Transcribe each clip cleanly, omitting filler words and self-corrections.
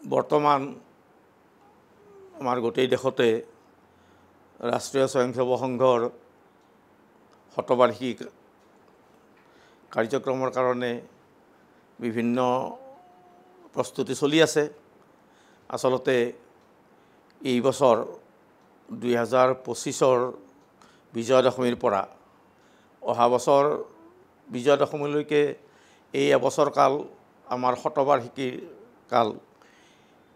বৰ্তমান আমাৰ গোটেই দেশতে ৰাষ্ট্ৰীয় স্বয়ংসেৱক সংঘৰ শতবাৰ্ষিক কাৰ্যক্ৰমৰ কাৰণে বিভিন্ন প্ৰস্তুতি চলি আছে। আচলতে এই বছৰ 2025ৰ বিজয়া দশমীৰ পৰা অহা বছৰ বিজয়া দশমীলৈকে এই এবছৰ কাল আমাৰ শতবাৰ্ষিকীৰ কাল।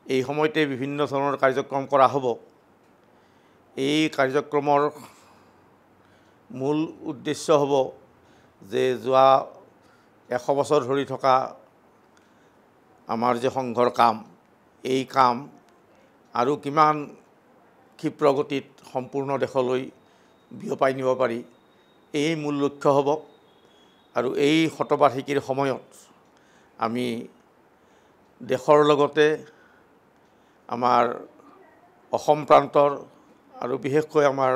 এই সময়তে বিভিন্ন ধৰণৰ কাৰ্যক্ৰম কৰা হ'ব। এই কাৰ্যক্ৰমৰ মূল উদ্দেশ্য হ'ব যে যোৱা 100 বছৰ ধৰি থকা আমাৰ যে সংঘৰ কাম, এই কাম আৰু কিমান ক্ষিপ্ৰ গতিত সম্পূৰ্ণ দেশলৈ বিয়পাই নিব পাৰি, এই মূল লক্ষ্য হ'ব। আৰু এই শতবাৰ্ষিকীৰ সময়ত আমি দেশৰ লগতে আমাৰ অসম প্ৰান্তৰ আৰু বিশেষকৈ আমাৰ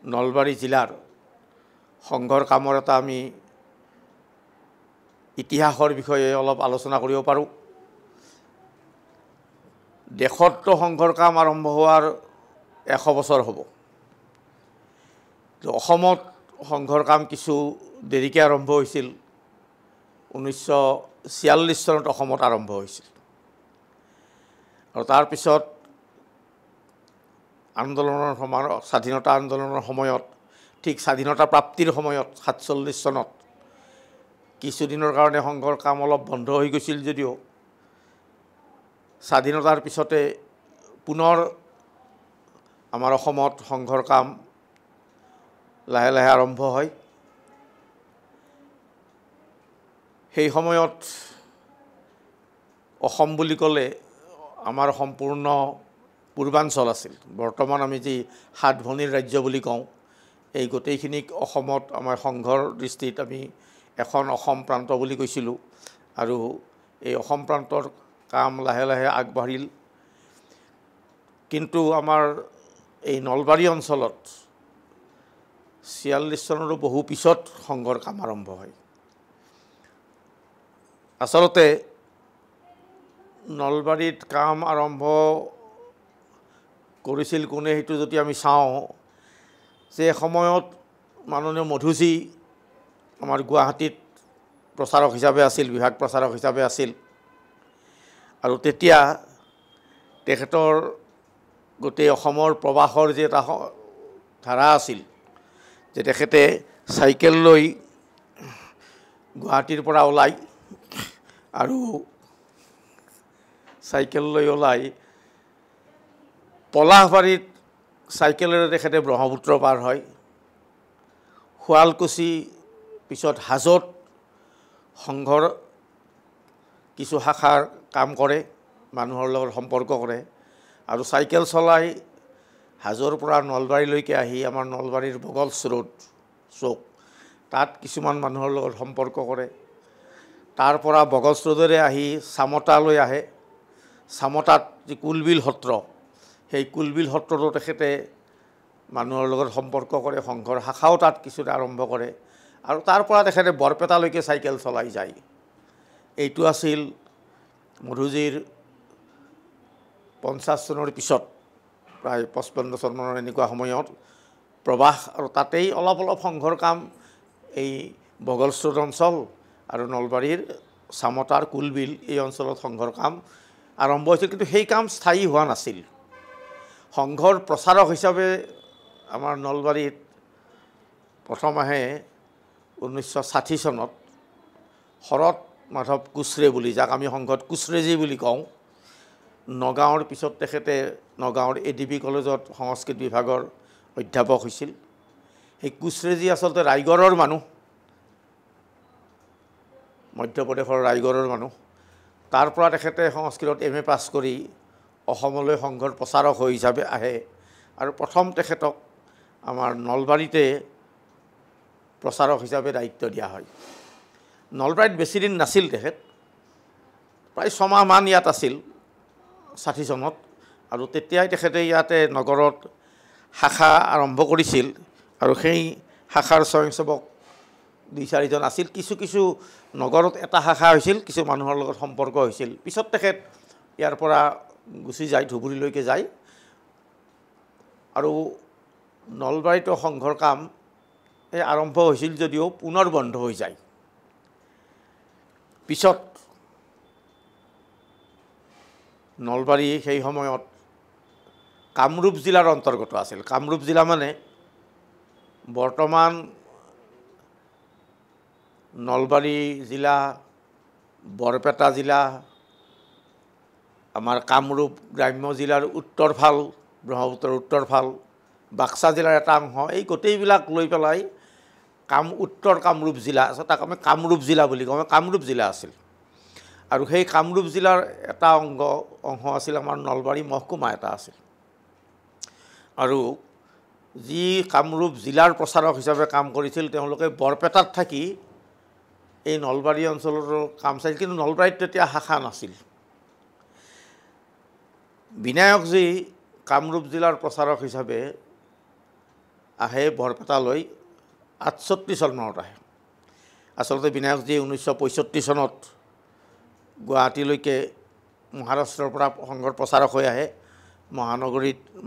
নলবাৰী জিলাৰ সংঘৰ কামৰ এটা আমি ইতিহাসৰ বিষয়ে অলপ আলোচনা কৰিব পাৰোঁ। দেশততো সংঘৰ কাম আৰম্ভ হোৱাৰ 100 বছৰ হ'ব। অসমত সংঘৰ কাম কিছু দেৰিকৈ আৰম্ভ হৈছিল। 1946 চনত অসমত আৰম্ভ হৈছিল আৰু তাৰপিছত আন্দোলনৰ সময়ত, স্বাধীনতা আন্দোলনৰ সময়ত, ঠিক স্বাধীনতা প্ৰাপ্তিৰ সময়ত 47 চনত কিছুদিনৰ কাৰণে সংঘৰ কাম অলপ বন্ধ হৈ গৈছিল যদিও স্বাধীনতাৰ পিছতে পুনৰ আমাৰ অসমত সংঘৰ কাম লাহে লাহে আৰম্ভ হয়। সেই সময়ত অসম বুলি ক'লে আমাৰ সম্পূৰ্ণ পূৰ্বাঞ্চল আছিল। বৰ্তমান আমি যি 7 ভনীৰ ৰাজ্য বুলি কওঁ, এই গোটেইখিনিক অসমত আমাৰ সংঘৰ দৃষ্টিত আমি এখন অসম প্ৰান্ত বুলি কৈছিলোঁ। আৰু এই অসম প্ৰান্তৰ কাম লাহে লাহে আগবাঢ়িল। কিন্তু আমাৰ এই নলবাৰী অঞ্চলত 46 চনৰো বহু পিছত সংঘৰ কাম আৰম্ভ হয়। আচলতে নলবাৰীত কাম আৰম্ভ কৰিছিল কোনে, সেইটো যদি আমি চাওঁ, যে সময়ত মাননীয় মধুজী আমাৰ গুৱাহাটীত প্ৰচাৰক হিচাপে আছিল, বিভাগ প্ৰচাৰক হিচাপে আছিল। আৰু তেতিয়া তেখেতৰ গোটেই অসমৰ প্ৰবাসৰ যে এটা ধাৰা আছিল, যে তেখেতে চাইকেল লৈ গুৱাহাটীৰ পৰা ওলাই আৰু চাইকেল লৈ ওলাই পলাশবাৰীত চাইকেলেৰে তেখেতে ব্ৰহ্মপুত্ৰ পাৰ হয়। শুৱালকুছি, পিছত হাজোত সংঘৰ কিছু শাখাৰ কাম কৰে, মানুহৰ লগত সম্পৰ্ক কৰে। আৰু চাইকেল চলাই হাজোৰ পৰা নলবাৰীলৈকে আহি আমাৰ নলবাৰীৰ বগলছ ৰোড চৌক, তাত কিছুমান মানুহৰ লগত সম্পৰ্ক কৰে। তাৰ পৰা বগলছ ৰোডেৰে আহি চামতালৈ আহে। চামতাত যি কুলবিল সত্ৰ, সেই কুলবিল সত্ৰতো তেখেতে মানুহৰ লগত সম্পৰ্ক কৰে, সংঘৰ শাখাও তাত কিছুটা আৰম্ভ কৰে। আৰু তাৰ পৰা তেখেতে বৰপেটালৈকে চাইকেল চলাই যায়। এইটো আছিল মধুজীৰ 50 চনৰ পিছত, প্ৰায় 55 চনৰ এনেকুৱা সময়ত প্ৰবাস। আৰু তাতেই অলপ অলপ সংঘৰ কাম এই বগলছ ৰোড অঞ্চল আৰু নলবাৰীৰ চামতাৰ কুলবিল এই অঞ্চলত সংঘৰ কাম আৰম্ভ হৈছিল। কিন্তু সেই কাম স্থায়ী হোৱা নাছিল। সংঘৰ প্ৰচাৰক হিচাপে আমাৰ নলবাৰীত প্ৰথম আহে 1960 চনত শৰৎ মাধৱ কোচৰে বুলি, যাক আমি সংঘত কোচৰেজী বুলি কওঁ। নগাঁৱৰ পিছত তেখেতে নগাঁৱৰ ADB কলেজত সংস্কৃত বিভাগৰ অধ্যাপক হৈছিল। সেই কোচৰেজী আচলতে ৰায়গড়ৰ মানুহ, মধ্যপ্ৰদেশৰ ৰায়গড়ৰ মানুহ। তাৰ পৰা তেখেতে সংস্কৃতত MA পাছ কৰি অসমলৈ সংঘৰ প্ৰচাৰক হৈ হিচাপে আহে। আৰু প্ৰথম তেখেতক আমাৰ নলবাৰীতে প্ৰচাৰক হিচাপে দায়িত্ব দিয়া হয়। নলবাৰীত বেছিদিন নাছিল তেখেত, প্ৰায় 6 মাহমান ইয়াত আছিল 60 চনত। আৰু তেতিয়াই তেখেতে ইয়াতে নগৰত শাখা আৰম্ভ কৰিছিল। আৰু সেই শাখাৰ স্বয়ংসেৱক 2-4জন আছিল। কিছু কিছু নগৰত এটা শাখা হৈছিল, কিছু মানুহৰ লগত সম্পৰ্ক হৈছিল। পিছত তেখেত ইয়াৰ পৰা গুচি যায়, ধুবুৰীলৈকে যায় আৰু নলবাৰীতো সংঘৰ কাম এই আৰম্ভ হৈছিল যদিও পুনৰ বন্ধ হৈ যায়। পিছত নলবাৰী সেই সময়ত কামৰূপ জিলাৰ অন্তৰ্গত আছিল। কামৰূপ জিলা মানে বৰ্তমান নলবাৰী জিলা, বৰপেটা জিলা, আমাৰ কামৰূপ গ্ৰাম্য জিলাৰ উত্তৰ ফাল, ব্ৰহ্মপুত্ৰৰ উত্তৰ ফাল, বাক্সা জিলাৰ এটা অংশ, এই গোটেইবিলাক লৈ পেলাই উত্তৰ কামৰূপ জিলা আছে, তাক আমি কামৰূপ জিলা বুলি কওঁ। কামৰূপ জিলা আছিল আৰু সেই কামৰূপ জিলাৰ এটা অংশ আছিল আমাৰ নলবাৰী মহকুমা এটা আছিল। আৰু যি কামৰূপ জিলাৰ প্ৰচাৰক হিচাপে কাম কৰিছিল তেওঁলোকে বৰপেটাত থাকি এই নলবাৰী অঞ্চলৰ কাম চাইছিল, কিন্তু নলবাৰীত তেতিয়া শাখা নাছিল। বিনায়কজী কামৰূপ জিলাৰ প্ৰচাৰক হিচাপে আহে বৰপেটালৈ 68 চনত আহে। আচলতে বিনায়কজী 1965 চনত গুৱাহাটীলৈকে মহাৰাষ্ট্ৰৰ পৰা সংঘৰ প্ৰচাৰক হৈ আহে।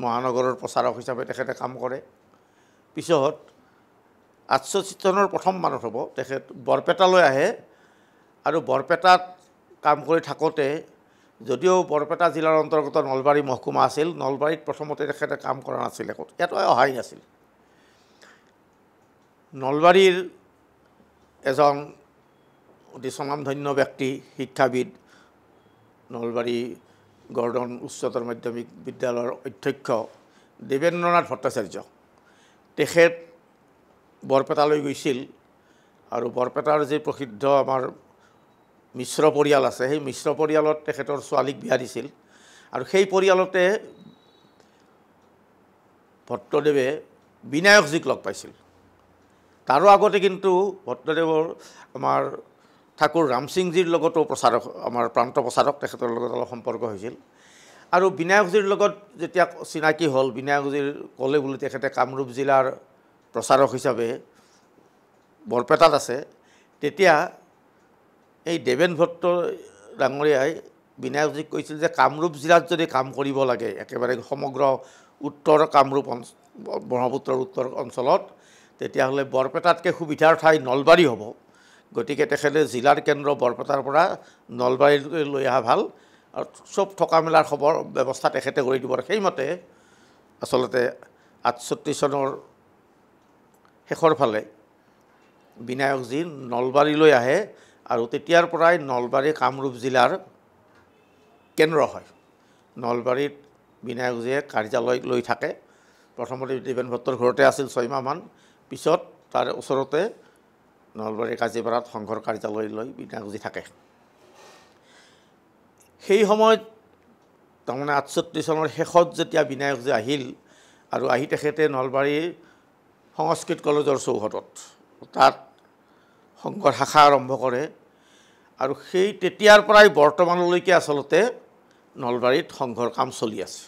মহানগৰৰ প্ৰচাৰক হিচাপে তেখেতে কাম কৰে। পিছত 68 চনৰ প্ৰথম মানত হ'ব তেখেত বৰপেটালৈ আহে আৰু বৰপেটাত কাম কৰি থাকোঁতে, যদিও বৰপেটা জিলাৰ অন্তৰ্গত নলবাৰী মহকুমা আছিল, নলবাৰীত প্ৰথমতে তেখেতে কাম কৰা নাছিল, ইয়াতো অহাই নাছিল। নলবাৰীৰ এজন অতি স্বনামধন্য ব্যক্তি, শিক্ষাবিদ, নলবাৰী গৰ্ডন উচ্চতৰ মাধ্যমিক বিদ্যালয়ৰ অধ্যক্ষ দেৱেন্দ্ৰনাথ ভট্টাচাৰ্য, তেখেত বৰপেটালৈ গৈছিল আৰু বৰপেটাৰ যি প্ৰসিদ্ধ আমাৰ মিশ্ৰ পৰিয়াল আছে, সেই মিশ্ৰ পৰিয়ালত তেখেতৰ ছোৱালীক বিয়া দিছিল আৰু সেই পৰিয়ালতে ভট্টদেৱে বিনায়কজীক লগ পাইছিল। তাৰো আগতে কিন্তু ভট্টদেৱৰ আমাৰ ঠাকুৰ ৰামসিংজীৰ লগতো প্ৰচাৰক, আমাৰ প্ৰান্ত প্ৰচাৰক, তেখেতৰ লগত অলপ সম্পৰ্ক হৈছিল। আৰু বিনায়কজীৰ লগত যেতিয়া চিনাকি হ'ল, বিনায়কজীৰ ক'লে বুলি তেখেতে কামৰূপ জিলাৰ প্ৰচাৰক হিচাপে বৰপেটাত আছে, তেতিয়া এই দেৱেন ভট্ট ডাঙৰীয়াই বিনায়কজীক কৈছিল যে কামৰূপ জিলাত যদি কাম কৰিব লাগে, একেবাৰে সমগ্ৰ উত্তৰ কামৰূপ ব্ৰহ্মপুত্ৰৰ উত্তৰ অঞ্চলত, তেতিয়াহ'লে বৰপেটাতকৈ সুবিধাৰ ঠাই নলবাৰী হ'ব। গতিকে তেখেতে জিলাৰ কেন্দ্ৰ বৰপেটাৰ পৰা নলবাৰীলৈ লৈ অহা ভাল আৰু চব থকা মেলাৰ ব্যৱস্থা তেখেতে কৰি দিব। সেইমতে আচলতে 68 চনৰ শেষৰ ফালে বিনায়কজী নলবাৰীলৈ আহে আৰু তেতিয়াৰ পৰাই নলবাৰী কামৰূপ জিলাৰ কেন্দ্ৰ হয়। নলবাৰীত বিনায়কজীয়ে কাৰ্যালয় লৈ থাকে। প্ৰথমতে দেৱেন ভট্টৰ ঘৰতে আছিল 6 মাহমান, পিছত তাৰ ওচৰতে নলবাৰীৰ কাজিপাৰাত সংঘৰ কাৰ্যালয় লৈ বিনায়কজী থাকে। সেই সময়ত তাৰমানে 68 চনৰ শেষত যেতিয়া বিনায়কজী আহিল আৰু আহি তেখেতে নলবাৰীৰ সংস্কৃত কলেজৰ চৌহদত তাত সংঘৰ শাখা আৰম্ভ কৰে আৰু সেই তেতিয়াৰ পৰাই বৰ্তমানলৈকে আচলতে নলবাৰীত সংঘৰ কাম চলি আছে।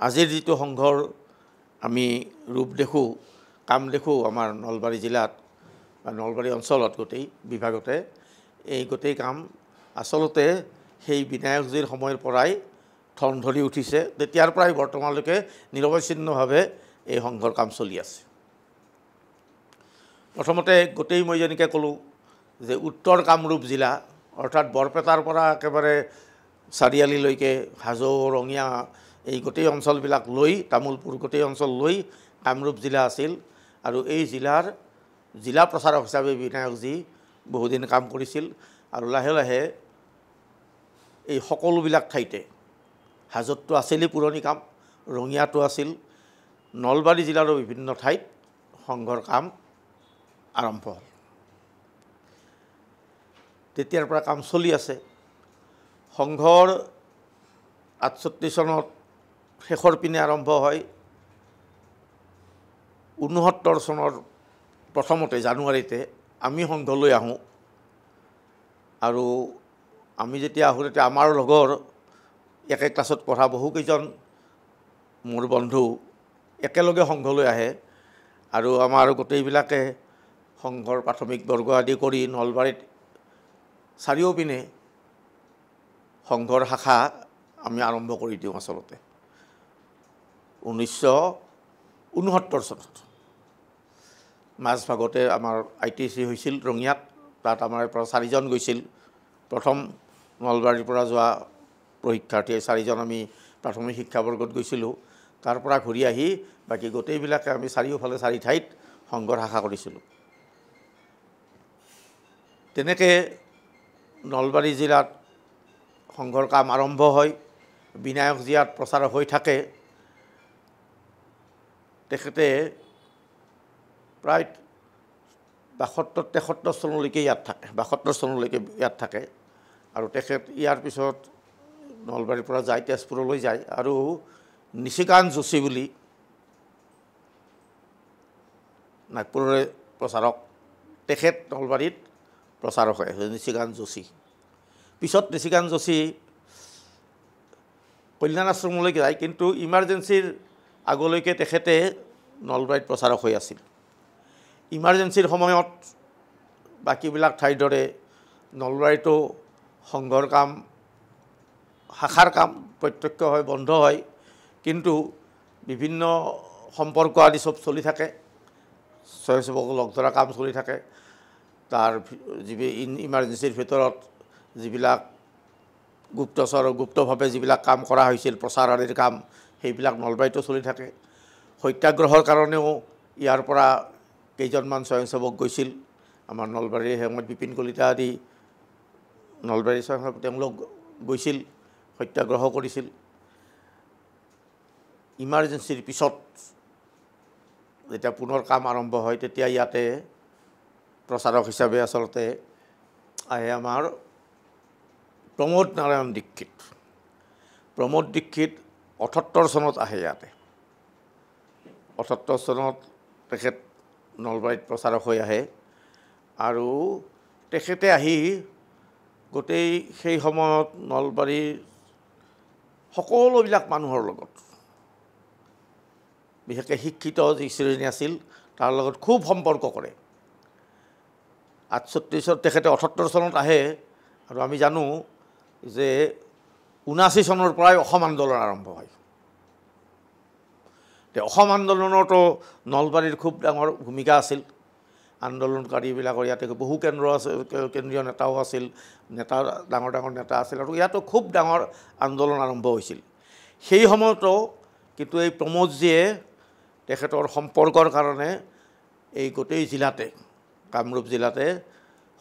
আজিৰ যিটো সংঘৰ আমি ৰূপ দেখোঁ, কাম দেখোঁ আমাৰ নলবাৰী জিলাত বা নলবাৰী অঞ্চলত গোটেই বিভাগতে, এই গোটেই কাম আচলতে সেই বিনায়কজীৰ সময়ৰ পৰাই ঠন ধৰি উঠিছে। তেতিয়াৰ পৰাই বৰ্তমানলৈকে নিৰৱচ্ছিন্নভাৱে এই সংঘৰ কাম চলি আছে। প্ৰথমতে গোটেই মই যেনেকৈ ক'লোঁ যে উত্তৰ কামৰূপ জিলা, অৰ্থাৎ বৰপেটাৰ পৰা একেবাৰে চাৰিআলিলৈকে, হাজো, ৰঙিয়া, এই গোটেই অঞ্চলবিলাক লৈ, তামোলপুৰ গোটেই অঞ্চল লৈ কামৰূপ জিলা আছিল আৰু এই জিলা প্ৰচাৰক হিচাপে বিনায়কজী বহুদিন কাম কৰিছিল আৰু লাহে লাহে এই সকলোবিলাক ঠাইতে, হাজোতটো আছিলেই পুৰণি কাম, ৰঙিয়াটো আছিল, নলবাৰী জিলাৰো বিভিন্ন ঠাইত সংঘৰ কাম আৰম্ভ হ'ল। তেতিয়াৰ পৰা কাম চলি আছে। সংঘৰ 68 চনত শেষৰ পিনে আৰম্ভ হয়। 69 চনৰ প্ৰথমতে জানুৱাৰীতে আমি সংঘলৈ আহোঁ আৰু আমি যেতিয়া আহোঁ তেতিয়া আমাৰ লগৰ একে ক্লাছত পঢ়া বহুকেইজন মোৰ বন্ধু একেলগে সংঘলৈ আহে আৰু আমাৰ গোটেইবিলাকে সংঘৰ প্ৰাথমিক বৰ্গ আদি কৰি নলবাৰীত চাৰিওপিনে সংঘৰ শাখা আমি আৰম্ভ কৰি দিওঁ আচলতে 1969 চনত মাজভাগতে আমাৰ ITC হৈছিল ৰঙিয়াত তাত আমাৰ পৰা 4জন গৈছিল প্ৰথম নলবাৰীৰ পৰা যোৱা পৰীক্ষাৰ্থী 4জন আমি প্ৰাথমিক শিক্ষাবৰ্গত গৈছিলোঁ তাৰ পৰা ঘূৰি আহি বাকি গোটেইবিলাকে আমি চাৰিওফালে 4 ঠাইত সংঘৰ শাখা কৰিছিলোঁ তেনেকৈ নলবাৰী জিলাত সংঘৰ কাম আৰম্ভ হয় বিনায়ক জিয়াত প্ৰচাৰ হৈ থাকে তেখেতে প্ৰায় 72-73 চনলৈকে ইয়াত থাকে 72 চনলৈকে ইয়াত থাকে আৰু তেখেত ইয়াৰ পিছত নলবাৰীৰ পৰা যায় তেজপুৰলৈ যায় আৰু নিশিকান্ত যোশী বুলি নাগপুৰৰে প্ৰচাৰক তেখেত নলবাৰীত প্ৰচাৰক হয় নিশিকান্ত যোশী পিছত নিশিকান্ত যোশী কল্যাণ আশ্ৰমলৈকে যায় কিন্তু ইমাৰ্জেন্সিৰ আগলৈকে তেখেতে নলবাৰীত প্ৰচাৰক হৈ আছিল ইমাৰ্জেন্সিৰ সময়ত বাকিবিলাক ঠাইৰ দৰে নলবাৰীতো সংঘৰ কাম শাখাৰ কাম প্ৰত্যক্ষ হয় বন্ধ হয় কিন্তু বিভিন্ন সম্পৰ্ক আদি সব চলি থাকে স্বয়ংসেৱক লগ ধৰা কাম চলি থাকে তাৰ ইমাৰ্জেন্সিৰ ভিতৰত যিবিলাক গুপ্তচৰ গুপ্তভাৱে যিবিলাক কাম কৰা হৈছিল প্ৰচাৰ আদিৰ কাম সেইবিলাক নলবাৰীতো চলি থাকে সত্যাগ্ৰহৰ কাৰণেও ইয়াৰ পৰা কেইজনমান স্বয়ংসেৱক গৈছিল আমাৰ নলবাৰীৰ হেমত বিপিন কলিতা আদি নলবাৰী স্বয়ংসেৱক তেওঁলোক গৈছিল সত্যাগ্ৰহ কৰিছিল ইমাৰ্জেন্সিৰ পিছত যেতিয়া পুনৰ কাম আৰম্ভ হয় তেতিয়া ইয়াতে প্ৰচাৰক হিচাপে আচলতে আহে আমাৰ প্ৰমোদ নাৰায়ণ দীক্ষিত 78 চনত আহে ইয়াতে 78 চনত তেখেত নলবাৰীত প্ৰচাৰক হৈ আহে আৰু তেখেতে আহি গোটেই সেই সময়ত নলবাৰীৰ সকলোবিলাক মানুহৰ লগত বিশেষকৈ শিক্ষিত যি শ্ৰেণী আছিল তাৰ লগত খুব সম্পৰ্ক কৰে 68 চনত তেখেতে 78 চনত আহে আৰু আমি জানো যে 79 চনৰ পৰাই অসম আন্দোলন আৰম্ভ হয় অসম আন্দোলনতো নলবাৰীৰ খুব ডাঙৰ ভূমিকা আছিল আন্দোলনকাৰীবিলাকৰ ইয়াতে বহু কেন্দ্ৰ আছে কেন্দ্ৰীয় নেতাও আছিল নেতা ডাঙৰ ডাঙৰ নেতা আছিল আৰু ইয়াতো খুব ডাঙৰ আন্দোলন আৰম্ভ হৈছিল সেই সময়তো কিন্তু এই প্ৰমোদজীয়ে তেখেতৰ সম্পৰ্কৰ কাৰণে এই গোটেই জিলাতে কামৰূপ জিলাতে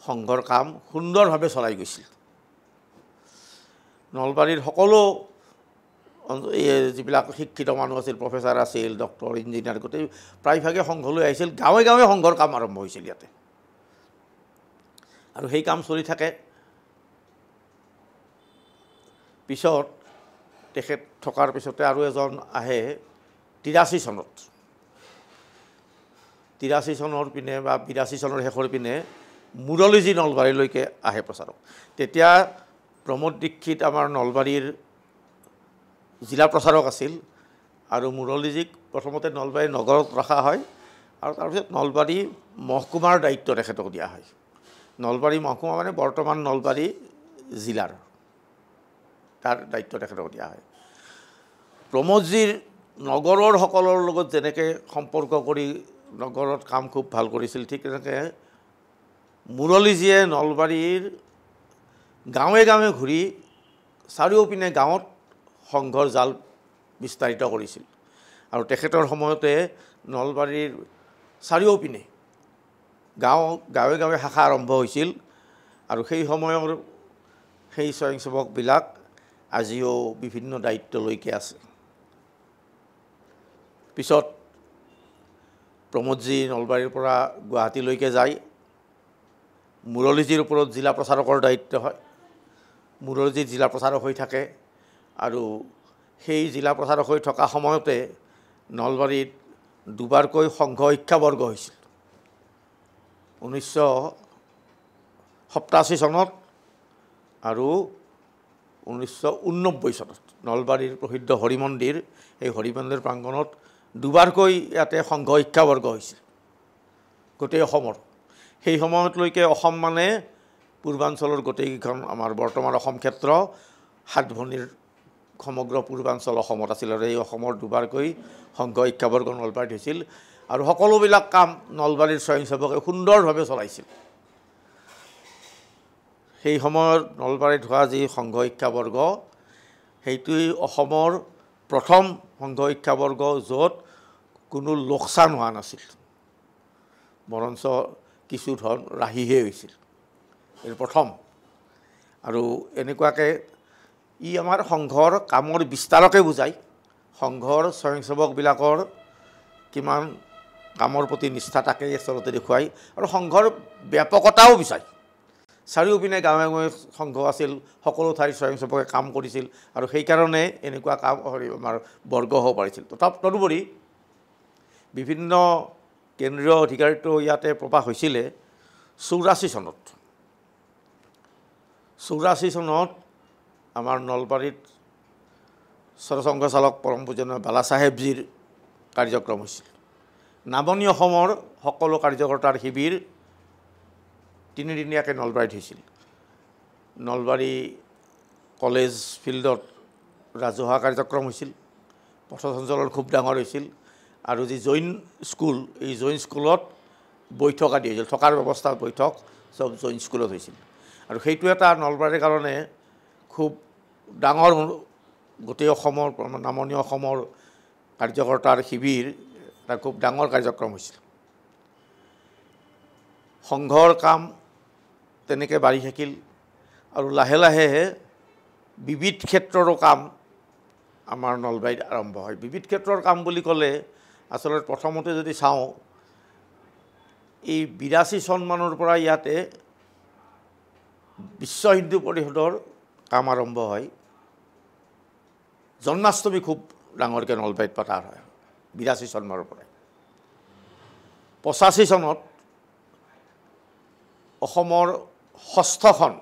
সংঘৰ কাম সুন্দৰভাৱে চলাই গৈছিল নলবাৰীৰ সকলো যিবিলাক শিক্ষিত মানুহ আছিল প্ৰফেচাৰ আছিল ডক্টৰ ইঞ্জিনিয়াৰ গোটেই প্ৰায়ভাগে সংঘলৈ আহিছিল গাঁৱে গাঁৱে সংঘৰ কাম আৰম্ভ হৈছিল ইয়াতে আৰু সেই কাম চলি থাকে পিছত তেখেত থকাৰ পিছতে আৰু এজন আহে 83 চনত 83 চনৰ পিনে বা 82 চনৰ শেষৰ পিনে মুৰলীজী নলবাৰীলৈকে আহে প্ৰচাৰক তেতিয়া প্ৰমোদ দীক্ষিত আমাৰ নলবাৰীৰ জিলা প্ৰচাৰক আছিল আৰু মুৰলীজীক প্ৰথমতে নলবাৰী নগৰত ৰখা হয় আৰু তাৰপিছত নলবাৰী মহকুমাৰ দায়িত্ব তেখেতক দিয়া হয় নলবাৰী মহকুমা মানে বৰ্তমান নলবাৰী জিলাৰ তাৰ দায়িত্ব তেখেতক দিয়া হয় প্ৰমোদজীৰ নগৰৰ সকলৰ লগত যেনেকৈ সম্পৰ্ক কৰি নগৰত কাম খুব ভাল কৰিছিল ঠিক তেনেকৈ মুৰলীজীয়ে নলবাৰীৰ গাঁৱে গাঁৱে ঘূৰি চাৰিওপিনে গাঁৱত সংঘৰ জাল বিস্তাৰিত কৰিছিল আৰু তেখেতৰ সময়তে নলবাৰীৰ চাৰিওপিনে গাঁৱে গাঁৱে শাখা আৰম্ভ হৈছিল আৰু সেই সময়ৰ সেই স্বয়ংসেৱকবিলাক আজিও বিভিন্ন দায়িত্বলৈকে আছে পিছত প্ৰমোদজী নলবাৰীৰ পৰা গুৱাহাটীলৈকে যায় মুৰলীজীৰ ওপৰত জিলা প্ৰচাৰকৰ দায়িত্ব হয় মুৰলীজী জিলা প্ৰচাৰক হৈ থাকে আৰু সেই জিলা প্ৰচাৰক হৈ থকা সময়তে নলবাৰীত দুবাৰকৈ সংঘ শিক্ষাবৰ্গ হৈছিল 1987 চনত আৰু 1989 চনত নলবাৰীৰ প্ৰসিদ্ধ হৰি মন্দিৰ এই হৰি মন্দিৰ প্ৰাংগণত দুবাৰকৈ ইয়াতে সংঘ শিক্ষাবৰ্গ হৈছিল গোটেই অসমৰ সেই সময়লৈকে অসম মানে পূৰ্বাঞ্চলৰ গোটেইকেইখন আমাৰ বৰ্তমান অসম ক্ষেত্ৰ সাত ভনীৰ সমগ্ৰ পূৰ্বাঞ্চল অসমত আছিল আৰু এই অসমৰ দুবাৰকৈ সংঘ শিক্ষাবৰ্গ নলবাৰীত হৈছিল আৰু সকলোবিলাক কাম নলবাৰীৰ স্বয়ংসেৱকে সুন্দৰভাৱে চলাইছিল। সেই সময়ত নলবাৰীত হোৱা যি সংঘ শিক্ষাবৰ্গ সেইটোৱেই অসমৰ প্ৰথম সংঘ শিক্ষাবৰ্গ য'ত কোনো লোকচান হোৱা নাছিল, বৰঞ্চ কিছু ধন ৰাহিহে হৈছিল। এই প্ৰথম আৰু এনেকুৱাকৈ ই আমাৰ সংঘৰ কামৰ বিস্তাৰকে বুজায়, সংঘৰ স্বয়ংসেৱকবিলাকৰ কিমান কামৰ প্ৰতি নিষ্ঠা তাকেই আচলতে দেখুৱায় আৰু সংঘৰ ব্যাপকতাও বিচায়। চাৰিওপিনে গাঁৱে গাঁৱে সংঘ আছিল, সকলো ঠাইৰ স্বয়ংসেৱকে কাম কৰিছিল আৰু সেইকাৰণে এনেকুৱা কাম আমাৰ বৰ্গ হ'ব পাৰিছিল। তদুপৰি বিভিন্ন কেন্দ্ৰীয় অধিকাৰিত্ব ইয়াতে প্ৰকাশ হৈছিলে 84 চনত। 84 চনত আমাৰ নলবাৰীত সৰসংঘ চালক পৰম পূজনীয় বালাচাহেবজীৰ কাৰ্যক্ৰম হৈছিল। নামনি অসমৰ সকলো কাৰ্যকৰ্তাৰ শিবিৰ তিনিদিনীয়াকৈ নলবাৰীত হৈছিল। নলবাৰী কলেজ ফিল্ডত ৰাজহুৱা কাৰ্যক্ৰম হৈছিল, পথসঞ্চলন খুব ডাঙৰ হৈছিল আৰু যি জৈন স্কুল, এই জৈন স্কুলত বৈঠক আদি হৈছিল, থকাৰ ব্যৱস্থা বৈঠক চব জৈন স্কুলত হৈছিল আৰু সেইটো এটা নলবাৰীৰ কাৰণে খুব ডাঙৰ, গোটেই অসমৰ নামনি অসমৰ কাৰ্যকৰ্তাৰ শিবিৰ এটা খুব ডাঙৰ কাৰ্যক্ৰম হৈছিল। সংঘৰ কাম তেনেকৈ বাঢ়ি থাকিল আৰু লাহে লাহে বিবিধ ক্ষেত্ৰৰো কাম আমাৰ নলবাৰীত আৰম্ভ হয়। বিবিধ ক্ষেত্ৰৰ কাম বুলি ক'লে আচলতে প্ৰথমতে যদি চাওঁ, এই 82 চনমানৰ পৰা ইয়াতে বিশ্ব হিন্দু পৰিষদৰ কাম আৰম্ভ হয়। জন্মাষ্টমী খুব ডাঙৰকৈ নলবাৰীত পতা হয় 82 চনমানৰ পৰাই। 85 চনত অসমৰ 6খন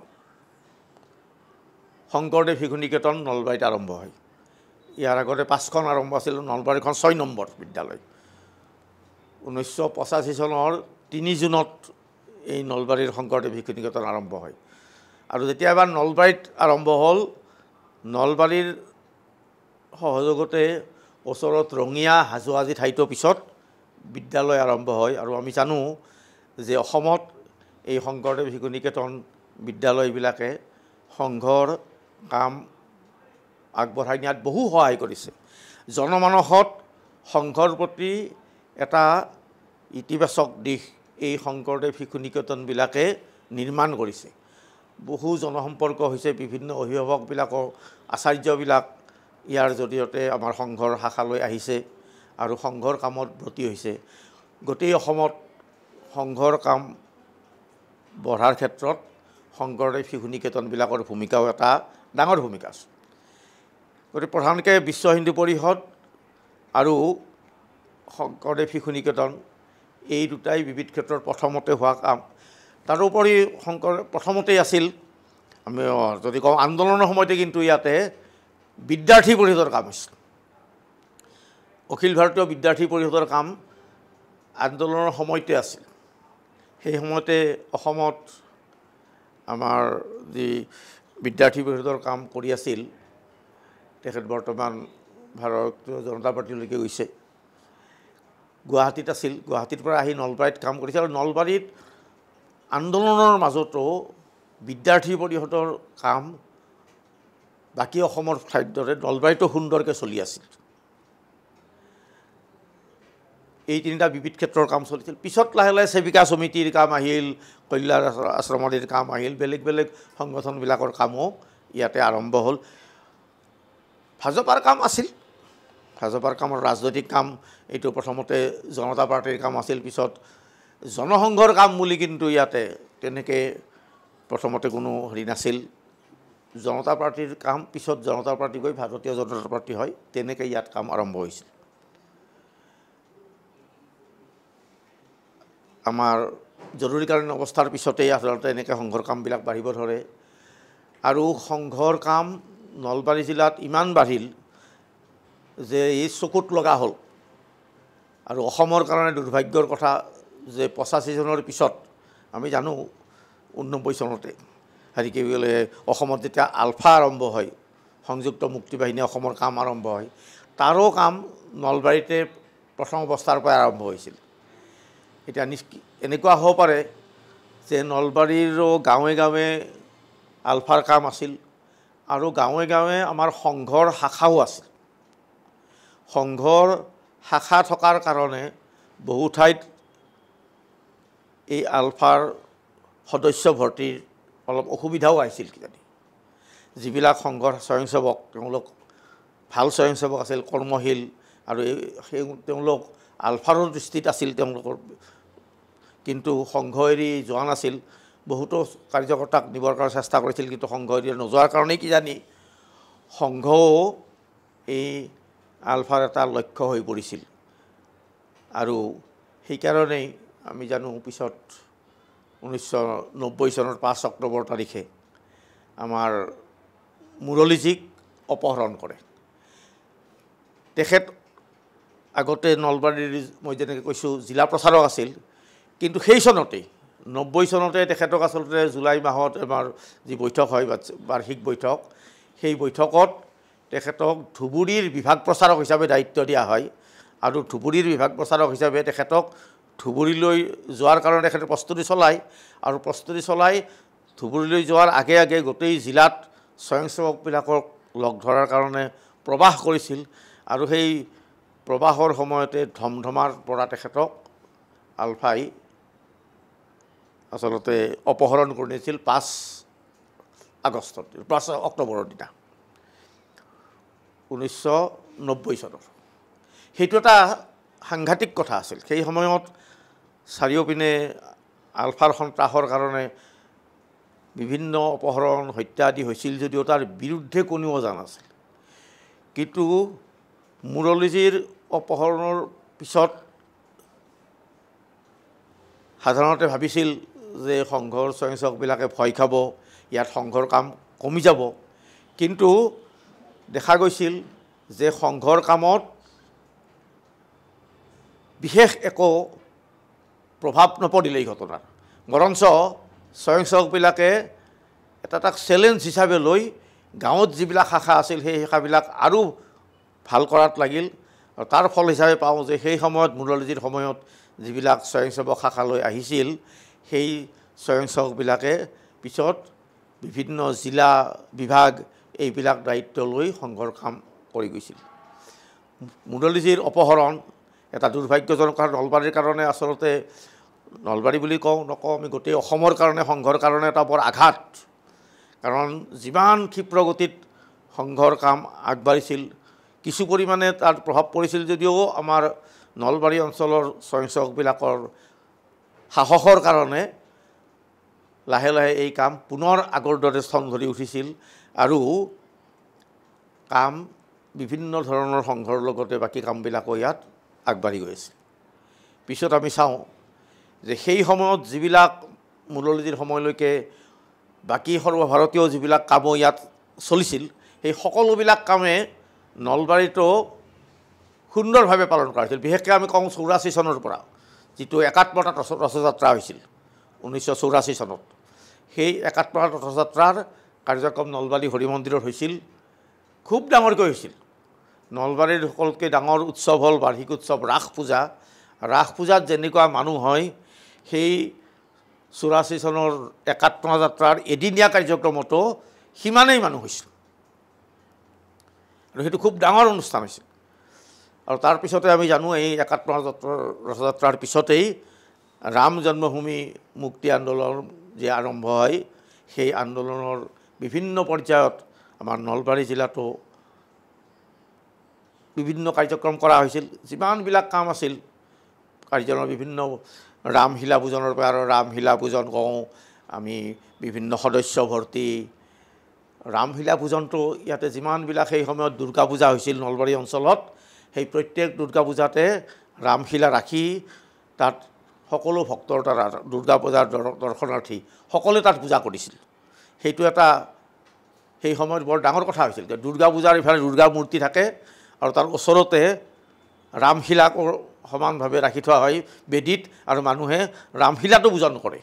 শংকৰদেৱ শিশু নিকেতন নলবাৰীত আৰম্ভ হয়। ইয়াৰ আগতে 5খন আৰম্ভ আছিল, নলবাৰীখন 6 নম্বৰ বিদ্যালয়। 1985 চনৰ 3 জুনত এই নলবাৰীৰ শংকৰদেৱ শিশু নিকেতন আৰম্ভ হয় আৰু যেতিয়া এবাৰ নলবাৰীত আৰম্ভ হ'ল, নলবাৰীৰ সহযোগতে ওচৰত ৰঙিয়া, হাজোৱা আদি ঠাইতো পিছত বিদ্যালয় আৰম্ভ হয় আৰু আমি জানো যে অসমত এই শংকৰদেৱ শিশু নিকেতন বিদ্যালয়বিলাকে সংঘৰ কাম আগবঢ়াই নিয়াত বহু সহায় কৰিছে। জনমানসত সংঘৰ প্ৰতি এটা ইতিবাচক দিশ এই শংকৰদেৱ শিশু নিকেতনবিলাকে নিৰ্মাণ কৰিছে। বহু জনসম্পৰ্ক হৈছে, বিভিন্ন অভিভাৱকবিলাকৰ, আচাৰ্যবিলাক ইয়াৰ জৰিয়তে আমাৰ সংঘৰ শাখালৈ আহিছে আৰু সংঘৰ কামত ব্ৰতী হৈছে। গোটেই অসমত সংঘৰ কাম বঢ়াৰ ক্ষেত্ৰত শংকৰদেৱ শিশু নিকেতনবিলাকৰ ভূমিকাও এটা ডাঙৰ ভূমিকা আছে। গতিকে প্ৰধানকৈ বিশ্ব হিন্দু পৰিষদ আৰু শংকৰদেৱ শিশু নিকেতন এই দুটাই বিবিধ ক্ষেত্ৰত প্ৰথমতে হোৱা কাম। তাৰোপৰি প্ৰথমতেই আছিল, আমি যদি কওঁ আন্দোলনৰ সময়তে কিন্তু ইয়াতে বিদ্যাৰ্থী পৰিষদৰ কাম হৈছিল। অখিল ভাৰতীয় বিদ্যাৰ্থী পৰিষদৰ কাম আন্দোলনৰ সময়তে আছিল। সেই সময়তে অসমত আমাৰ যি বিদ্যাৰ্থী পৰিষদৰ কাম কৰি আছিল, তেখেত বৰ্তমান ভাৰতীয় জনতা পাৰ্টিলৈকে গৈছে। গুৱাহাটীত আছিল, গুৱাহাটীৰ পৰা আহি নলবাৰীত কাম কৰিছে আৰু নলবাৰীত আন্দোলনৰ মাজতো বিদ্যাৰ্থী পৰিষদৰ কাম বাকী অসমৰ ঠাইৰ দৰে নলবাৰীতো সুন্দৰকৈ চলি আছিল। এই তিনিটা বিবিধ ক্ষেত্ৰৰ কাম চলিছিল। পিছত লাহে লাহে সেৱিকা সমিতিৰ কাম আহিল, কল্যাণ আশ্ৰমীৰ কাম আহিল, বেলেগ বেলেগ সংগঠনবিলাকৰ কামো ইয়াতে আৰম্ভ হ'ল। ভাজপাৰ কাম আছিল, ভাজপাৰ কামৰ ৰাজনৈতিক কাম, এইটো প্ৰথমতে জনতা পাৰ্টীৰ কাম আছিল, পিছত জনসংঘৰ কাম বুলি কিন্তু ইয়াতে তেনেকৈ প্ৰথমতে কোনো হেৰি নাছিল। জনতা পাৰ্টীৰ কাম, পিছত জনতা পাৰ্টী গৈ ভাৰতীয় জনতা পাৰ্টী হয়, তেনেকৈ ইয়াত কাম আৰম্ভ হৈছিল। আমাৰ জৰুৰীকালীন অৱস্থাৰ পিছতেই আচলতে এনেকৈ সংঘৰ কামবিলাক বাঢ়িব ধৰে আৰু সংঘৰ কাম নলবাৰী জিলাত ইমান বাঢ়িল যে এই চকুত লগা হ'ল। আৰু অসমৰ কাৰণে দুৰ্ভাগ্যৰ কথা যে 85 চনৰ পিছত আমি জানো 89 চনতে হেৰি কি বোলে অসমত যেতিয়া আলফা আৰম্ভ হয়, সংযুক্ত মুক্তি বাহিনী অসমৰ কাম আৰম্ভ হয় তাৰো কাম নলবাৰীতে প্ৰথম অৱস্থাৰ পৰা আৰম্ভ হৈছিল। এতিয়া এনেকুৱা হ'ব পাৰে যে নলবাৰীৰো গাঁৱে গাঁৱে আলফাৰ কাম আছিল আৰু গাঁৱে গাঁৱে আমাৰ সংঘৰ শাখাও আছিল। সংঘৰ শাখা থকাৰ কাৰণে বহু ঠাইত এই আলফাৰ সদস্য ভৰ্তিৰ অলপ অসুবিধাও আহিছিল কিজানি। যিবিলাক সংঘৰ স্বয়ংসেৱক তেওঁলোক ভাল স্বয়ংসেৱক আছিল, কৰ্মশীল আৰু তেওঁলোক আলফাৰৰ দৃষ্টিত আছিল তেওঁলোকৰ, কিন্তু সংঘ এৰি যোৱা নাছিল। বহুতো কাৰ্যকৰ্তাক নিবৰ কাৰণে চেষ্টা কৰিছিল, কিন্তু সংঘ এৰি নোযোৱাৰ কাৰণেই কিজানি সংঘও এই আলফাৰ এটা লক্ষ্য হৈ পৰিছিল। আৰু সেইকাৰণেই আমি জানো পিছত 1990 চনৰ 5 অক্টোবৰ তাৰিখে আমাৰ মুৰলীজীক অপহৰণ কৰে। তেখেত আগতে নলবাৰীৰ মই যেনেকৈ কৈছোঁ জিলা প্ৰচাৰক আছিল, কিন্তু সেই চনতেই 90 চনতে তেখেতক আচলতে জুলাই মাহত আমাৰ যি বৈঠক হয় বাৰ্ষিক বৈঠক, সেই বৈঠকত তেখেতক ধুবুৰীৰ বিভাগ প্ৰচাৰক হিচাপে দায়িত্ব দিয়া হয়। আৰু ধুবুৰীৰ বিভাগ প্ৰচাৰক হিচাপে তেখেতক ধুবুৰীলৈ যোৱাৰ কাৰণে তেখেতে প্ৰস্তুতি চলায় আৰু প্ৰস্তুতি চলাই ধুবুৰীলৈ যোৱাৰ আগে আগে গোটেই জিলাত স্বয়ংসেৱকবিলাকক লগ ধৰাৰ কাৰণে প্ৰৱাস কৰিছিল। আৰু সেই প্ৰৱাসৰ সময়তে ধমধমাৰ পৰা তেখেতক আলফাই আচলতে অপহৰণ কৰি নিছিল 5 অক্টোবৰৰ দিনা 1990 চনৰ। সেইটো এটা সাংঘাতিক কথা আছিল। সেই সময়ত চাৰিওপিনে আলফাৰ সন্ত্ৰাসৰ কাৰণে বিভিন্ন অপহৰণ হত্যা আদি হৈছিল যদিও তাৰ বিৰুদ্ধে কোনেও জনা নাছিল। কিন্তু মুৰলীজীৰ অপহৰণৰ পিছত সাধাৰণতে ভাবিছিল যে সংঘৰ স্বয়ংসেৱকবিলাকে ভয় খাব, ইয়াত সংঘৰ কাম কমি যাব। কিন্তু দেখা গৈছিল যে সংঘৰ কামত বিশেষ একো প্ৰভাৱ নপৰিলে এই ঘটনাৰ, বৰঞ্চ স্বয়ংসেৱকবিলাকে এটা চেলেঞ্জ হিচাপে লৈ গাঁৱত যিবিলাক শাখা আছিল সেই শাখাবিলাক আৰু ভাল কৰাত লাগিল। আৰু তাৰ ফল হিচাপে পাওঁ যে সেই সময়ত মুৰলীজীৰ সময়ত যিবিলাক স্বয়ংসেৱক শাখালৈ আহিছিল সেই স্বয়ংসেৱকবিলাকে পিছত বিভিন্ন জিলা বিভাগ এইবিলাক দায়িত্ব লৈ সংঘৰ কাম কৰি গৈছিল। মুৰলীজীৰ অপহৰণ এটা দুৰ্ভাগ্যজনক কাৰণ নলবাৰীৰ কাৰণে, আচলতে নলবাৰী বুলি নকওঁ আমি গোটেই অসমৰ কাৰণে সংঘৰ কাৰণে এটা বৰ আঘাত। কাৰণ যিমান ক্ষীপ্ৰ গতিত সংঘৰ কাম আগবাঢ়িছিল, কিছু পৰিমাণে তাৰ প্ৰভাৱ পৰিছিল যদিও আমাৰ নলবাৰী অঞ্চলৰ স্বয়ংসেৱকবিলাকৰ সাহসৰ কাৰণে লাহে লাহে এই কাম পুনৰ আগৰ দৰে স্থন ধৰি উঠিছিল আৰু কাম বিভিন্ন ধৰণৰ সংঘৰ লগতে বাকী কামবিলাকো ইয়াত আগবাঢ়ি গৈ আছিল। পিছত আমি চাওঁ যে সেই সময়ত যিবিলাক মুৰলীজীৰ সময়লৈকে বাকী সৰ্বভাৰতীয় যিবিলাক কামো ইয়াত চলিছিল, সেই সকলোবিলাক কামে নলবাৰীতো সুন্দৰভাৱে পালন কৰা হৈছিল। বিশেষকৈ আমি কওঁ 84 চনৰ পৰা যিটো একাত্মতা ৰথযাত্ৰা হৈছিল 1984 চনত, সেই একাত্মতা ৰথযাত্ৰাৰ কাৰ্যক্ৰম নলবাৰী হৰি মন্দিৰত হৈছিল, খুব ডাঙৰকৈ হৈছিল। নলবাৰীৰ সকলোতকৈ ডাঙৰ উৎসৱ হ'ল বাৰ্ষিক উৎসৱ ৰাস পূজা। ৰাস পূজাত যেনেকুৱা মানুহ হয়, সেই 84 চনৰ একাত্মতা যাত্ৰাৰ এদিনীয়া কাৰ্যক্ৰমতো সিমানেই মানুহ হৈছিল আৰু সেইটো খুব ডাঙৰ অনুষ্ঠান হৈছিল। আৰু তাৰপিছতে আমি জানো এই একাত্মতা ৰথযাত্ৰাৰ পিছতেই ৰাম জন্মভূমি মুক্তি আন্দোলন যে আৰম্ভ হয়, সেই আন্দোলনৰ বিভিন্ন পৰ্যায়ত আমাৰ নলবাৰী জিলাতো বিভিন্ন কাৰ্যক্ৰম কৰা হৈছিল। যিমানবিলাক কাম আছিল কাৰ্যক্ৰমৰ বিভিন্ন ৰামশিলা পূজনৰ পৰা আৰু ৰামশিলা পূজন কওঁ আমি, বিভিন্ন সদস্য ভৰ্তি ৰামশিলা পূজনটো ইয়াতে যিমানবিলাক সেই সময়ত দুৰ্গা পূজা হৈছিল নলবাৰী অঞ্চলত, সেই প্ৰত্যেক দুৰ্গা পূজাতে ৰামশিলা ৰাখি তাত সকলো ভক্তৰ দ্বাৰা দুৰ্গা পূজাৰ দৰ্শনাৰ্থী সকলোৱে তাত পূজা কৰিছিল। সেইটো এটা সেই সময়ত বৰ ডাঙৰ কথা হৈছিল যে দুৰ্গা পূজাৰ ইফালে দুৰ্গা মূৰ্তি থাকে আৰু তাৰ ওচৰতে ৰামশিলাকো সমানভাৱে ৰাখি থোৱা হয় বেদীত, আৰু মানুহে ৰামশিলাটো পূজন কৰে।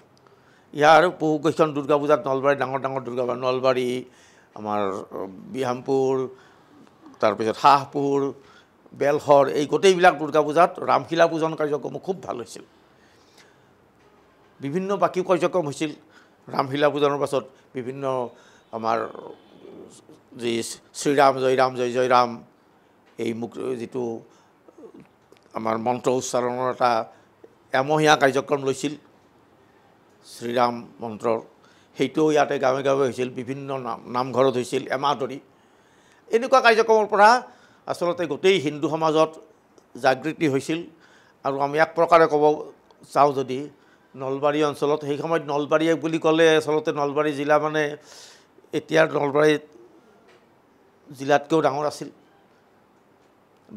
ইয়াৰ বহুকেইখন দুৰ্গা পূজাত নলবাৰীৰ ডাঙৰ ডাঙৰ দুৰ্গা পূজা, নলবাৰী, আমাৰ বিহামপুৰ, তাৰপিছত হাঁহপুৰ, বেলশৰ, এই গোটেইবিলাক দুৰ্গা পূজাত ৰামশিলা পূজন কাৰ্যক্ৰমো খুব ভাল হৈছিল। বিভিন্ন বাকী কাৰ্যক্ৰম হৈছিল। ৰামশিলা পূজনৰ পাছত বিভিন্ন আমাৰ যি শ্ৰীৰাম জয় ৰাম জয় জয় ৰাম, এই যিটো আমাৰ মন্ত্ৰ উচ্চাৰণৰ এটা এমহীয়া কাৰ্যক্ৰম লৈছিল শ্ৰীৰাম মন্ত্ৰৰ, সেইটোও ইয়াতে গাঁৱে গাঁৱে হৈছিল, বিভিন্ন নামঘৰত হৈছিল এমাহ ধৰি। এনেকুৱা কাৰ্যক্ৰমৰ পৰা আচলতে গোটেই হিন্দু সমাজত জাগৃতি হৈছিল। আৰু আমি এক প্ৰকাৰে ক'ব চাওঁ যদি নলবাৰী অঞ্চলত, সেই সময়ত নলবাৰী বুলি ক'লে আচলতে নলবাৰী জিলা মানে এতিয়াৰ নলবাৰী জিলাতকৈও ডাঙৰ আছিল।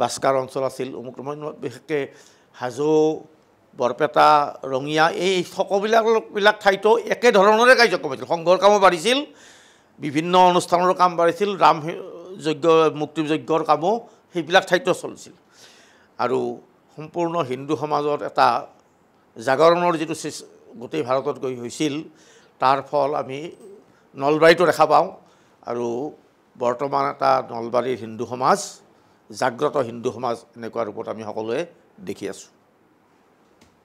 বাস্কাৰ অঞ্চল আছিল, অমুক বিশেষকৈ হাজো, বৰপেটা, ৰঙিয়া, এই সকলোবিলাক ঠাইতো একেধৰণৰে কাৰ্যক্ৰম হৈছিল। সংঘৰ কামো বাঢ়িছিল, বিভিন্ন অনুষ্ঠানৰ কাম বাঢ়িছিল, ৰাম যজ্ঞ মুক্তি যজ্ঞৰ কামো সেইবিলাক ঠাইতো চলিছিল। আৰু সম্পূৰ্ণ হিন্দু সমাজত এটা জাগৰণৰ যিটো গোটেই ভাৰতত গৈ হৈছিল, তাৰ ফল আমি নলবাৰীতো দেখা পাওঁ। আৰু বৰ্তমান এটা নলবাৰীৰ হিন্দু সমাজ, জাগ্ৰত হিন্দু সমাজ, এনেকুৱা ৰূপত আমি সকলোৱে দেখি আছোঁ।